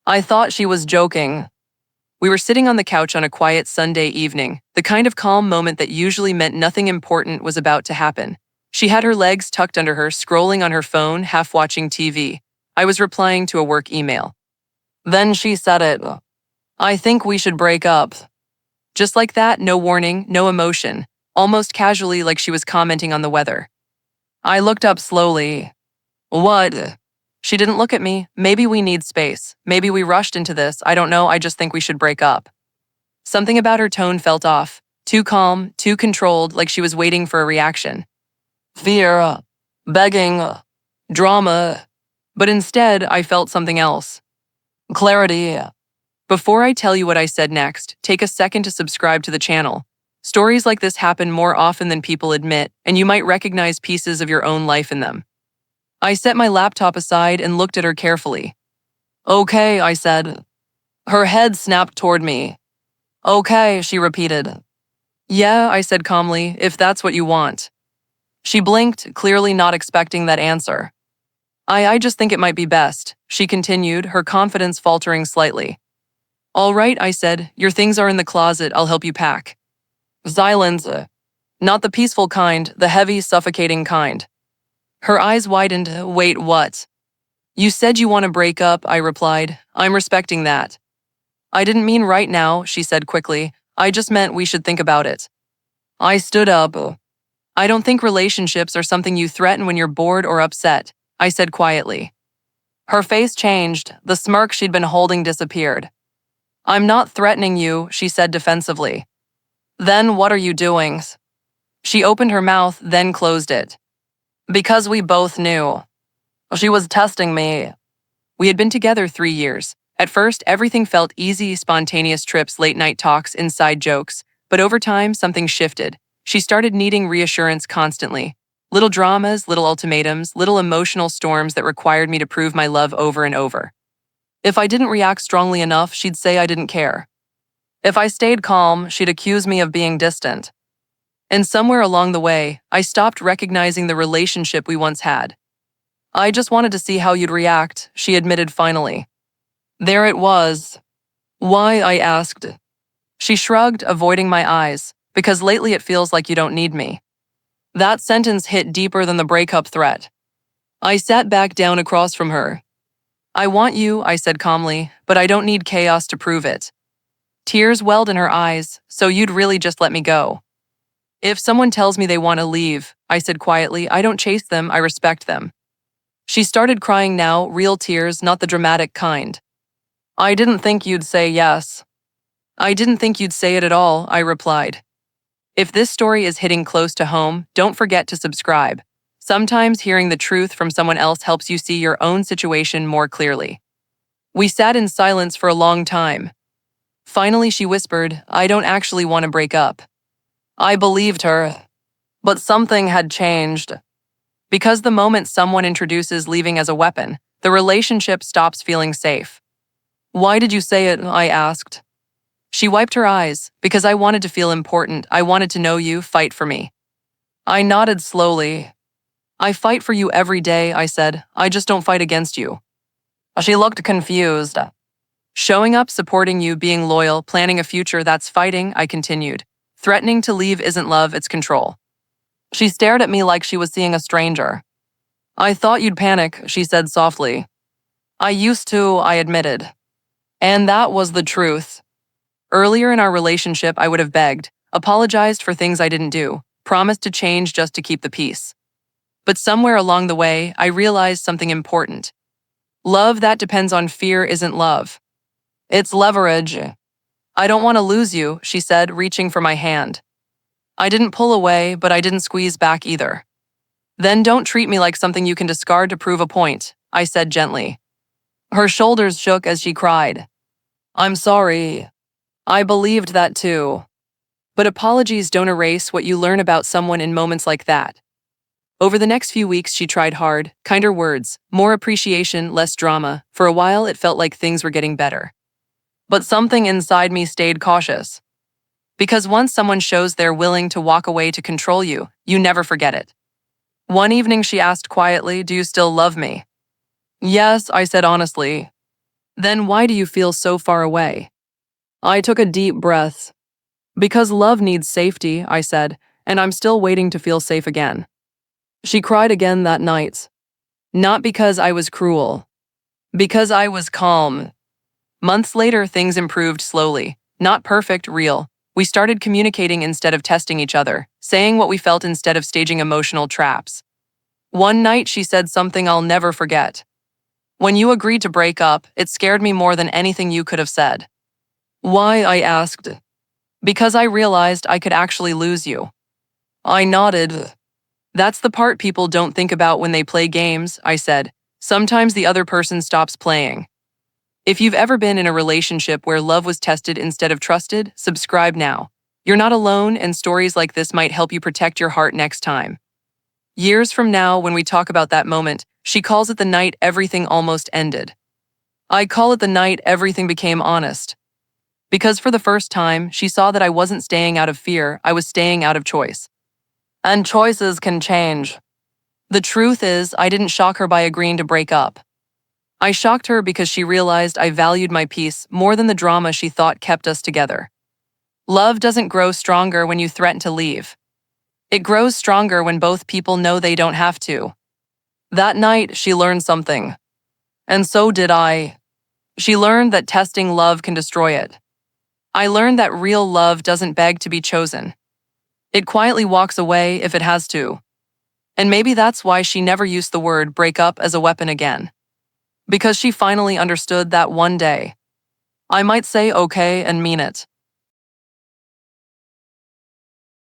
I thought she was joking. We were sitting on the couch on a quiet Sunday evening, the kind of calm moment that usually meant nothing important was about to happen. She had her legs tucked under her, scrolling on her phone, half watching TV. I was replying to a work email. Then she said it. I think we should break up. Just like that, no warning, no emotion, almost casually like she was commenting on the weather. I looked up slowly. What? She didn't look at me. Maybe we need space. Maybe we rushed into this. I don't know. I just think we should break up. Something about her tone felt off. Too calm, too controlled, like she was waiting for a reaction. Fear, begging, drama. But instead, I felt something else. Clarity. Before I tell you what I said next, take a second to subscribe to the channel. Stories like this happen more often than people admit, and you might recognize pieces of your own life in them. I set my laptop aside and looked at her carefully. Okay, I said. Her head snapped toward me. Okay, she repeated. Yeah, I said calmly, if that's what you want. She blinked, clearly not expecting that answer. I just think it might be best, she continued, her confidence faltering slightly. All right, I said, your things are in the closet, I'll help you pack. Silence. Not the peaceful kind, the heavy, suffocating kind. Her eyes widened. Wait, what? You said you want to break up, I replied. I'm respecting that. I didn't mean right now, she said quickly. I just meant we should think about it. I stood up. I don't think relationships are something you threaten when you're bored or upset, I said quietly. Her face changed. The smirk she'd been holding disappeared. I'm not threatening you, she said defensively. Then what are you doing? She opened her mouth, then closed it. Because we both knew. She was testing me. We had been together 3 years. At first, everything felt easy, spontaneous trips, late-night talks, inside jokes. But over time, something shifted. She started needing reassurance constantly. Little dramas, little ultimatums, little emotional storms that required me to prove my love over and over. If I didn't react strongly enough, she'd say I didn't care. If I stayed calm, she'd accuse me of being distant. And somewhere along the way, I stopped recognizing the relationship we once had. I just wanted to see how you'd react, she admitted finally. There it was. Why, I asked. She shrugged, avoiding my eyes, because lately it feels like you don't need me. That sentence hit deeper than the breakup threat. I sat back down across from her. I want you, I said calmly, but I don't need chaos to prove it. Tears welled in her eyes, so you'd really just let me go. If someone tells me they want to leave, I said quietly, I don't chase them, I respect them. She started crying now, real tears, not the dramatic kind. I didn't think you'd say yes. I didn't think you'd say it at all, I replied. If this story is hitting close to home, don't forget to subscribe. Sometimes hearing the truth from someone else helps you see your own situation more clearly. We sat in silence for a long time. Finally, she whispered, I don't actually want to break up. I believed her. But something had changed. Because the moment someone introduces leaving as a weapon, the relationship stops feeling safe. Why did you say it? I asked. She wiped her eyes. Because I wanted to feel important. I wanted to know you, fight for me. I nodded slowly. I fight for you every day, I said. I just don't fight against you. She looked confused. Showing up, supporting you, being loyal, planning a future, that's fighting, I continued. Threatening to leave isn't love, it's control. She stared at me like she was seeing a stranger. I thought you'd panic, she said softly. I used to, I admitted. And that was the truth. Earlier in our relationship, I would have begged, apologized for things I didn't do, promised to change just to keep the peace. But somewhere along the way, I realized something important. Love that depends on fear isn't love. It's leverage. I don't want to lose you, she said, reaching for my hand. I didn't pull away, but I didn't squeeze back either. Then don't treat me like something you can discard to prove a point, I said gently. Her shoulders shook as she cried. I'm sorry. I believed that too. But apologies don't erase what you learn about someone in moments like that. Over the next few weeks, she tried hard, kinder words, more appreciation, less drama. For a while, it felt like things were getting better. But something inside me stayed cautious. Because once someone shows they're willing to walk away to control you, you never forget it. One evening, she asked quietly, do you still love me? Yes, I said honestly. Then why do you feel so far away? I took a deep breath. Because love needs safety, I said, and I'm still waiting to feel safe again. She cried again that night. Not because I was cruel. Because I was calm. Months later, things improved slowly. Not perfect, real. We started communicating instead of testing each other, saying what we felt instead of staging emotional traps. One night, she said something I'll never forget. When you agreed to break up, it scared me more than anything you could have said. Why, I asked. Because I realized I could actually lose you. I nodded. That's the part people don't think about when they play games, I said. Sometimes the other person stops playing. If you've ever been in a relationship where love was tested instead of trusted, subscribe now. You're not alone, and stories like this might help you protect your heart next time. Years from now, when we talk about that moment, she calls it the night everything almost ended. I call it the night everything became honest. Because for the first time, she saw that I wasn't staying out of fear, I was staying out of choice. And choices can change. The truth is, I didn't shock her by agreeing to break up. I shocked her because she realized I valued my peace more than the drama she thought kept us together. Love doesn't grow stronger when you threaten to leave. It grows stronger when both people know they don't have to. That night, she learned something. And so did I. She learned that testing love can destroy it. I learned that real love doesn't beg to be chosen. It quietly walks away if it has to. And maybe that's why she never used the word break up as a weapon again. Because she finally understood that one day. I might say okay and mean it.